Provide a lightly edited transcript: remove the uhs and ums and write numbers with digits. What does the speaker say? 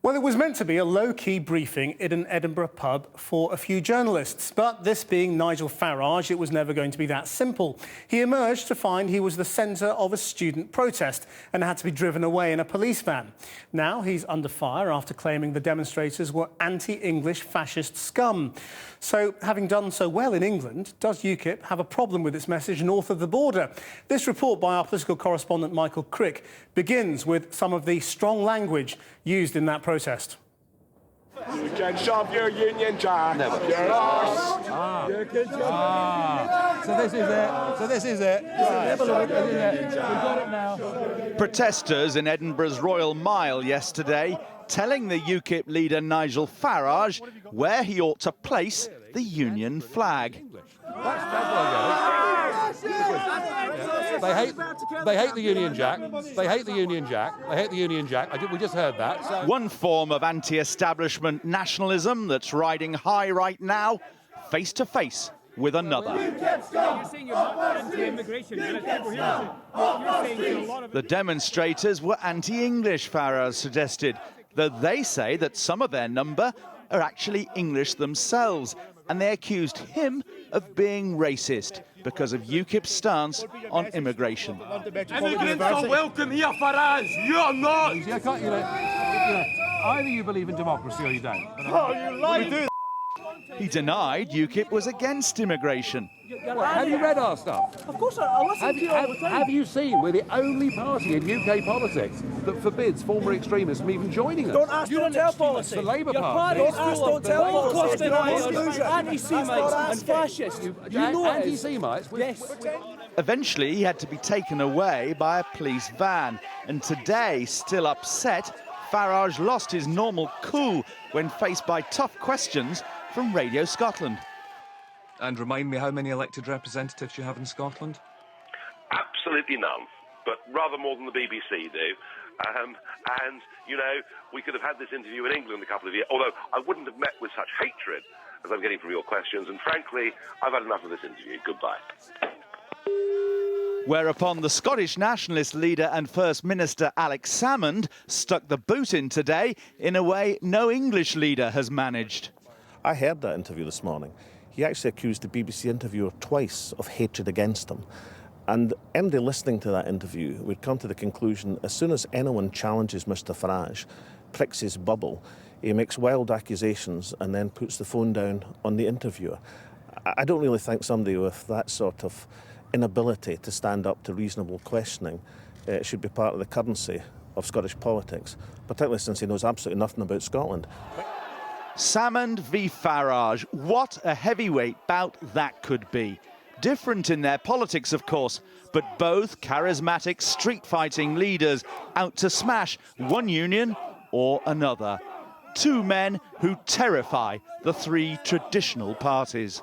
Well, it was meant to be a low-key briefing in an Edinburgh pub for a few journalists. But this being Nigel Farage, it was never going to be that simple. He emerged to find he was the centre of a student protest and had to be driven away in a police van. Now he's under fire after claiming the demonstrators were anti-English fascist scum. So, having done so well in England, does UKIP have a problem with its message north of the border? This report by our political correspondent Michael Crick begins with some of the strong language used in that protest. You can shove your Union Jack. Never. Your arse. So this is it. So this is it. Have a look. This is it. We've got it now. Protesters in Edinburgh's Royal Mile yesterday telling the UKIP leader Nigel Farage where he ought to place the Union flag. They hate the Union Jack. They hate the Union Jack. They hate the Union Jack. We just heard that. So. One form of anti-establishment nationalism that's riding high right now, face to face with another. The demonstrators were anti-English, Farage suggested, though they say that some of their number are actually English themselves, and they accused him of being racist because of UKIP's stance on immigration. Immigrants are welcome here, Farage. You're not. Either you believe in democracy or you don't. Oh, you lie. He denied UKIP was against immigration. Have you read our stuff? Of course, I listen to you all the time. Have you seen we're the only party in UK politics that forbids former extremists from even joining us? Don't ask, don't tell policy. The Labour Your Party. Don't ask, don't tell policy. Anti-Semites and fascists. You know it is. Anti-Semites? Yes. Eventually, he had to be taken away by a police van. And today, still upset, Farage lost his normal cool when faced by tough questions from Radio Scotland. And remind me how many elected representatives you have in Scotland? Absolutely none, but rather more than the BBC do. And, you know, we could have had this interview in England a couple of years, although I wouldn't have met with such hatred as I'm getting from your questions. And frankly, I've had enough of this interview. Goodbye. Whereupon the Scottish Nationalist leader and First Minister Alex Salmond stuck the boot in today in a way no English leader has managed. I heard that interview this morning. He actually accused the BBC interviewer twice of hatred against him. And anybody listening to that interview would come to the conclusion as soon as anyone challenges Mr. Farage, pricks his bubble, he makes wild accusations and then puts the phone down on the interviewer. I don't really think somebody with that sort of inability to stand up to reasonable questioning should be part of the currency of Scottish politics, particularly since he knows absolutely nothing about Scotland. Salmond v Farage, what a heavyweight bout that could be. Different in their politics, of course, but both charismatic street-fighting leaders out to smash one union or another. Two men who terrify the three traditional parties.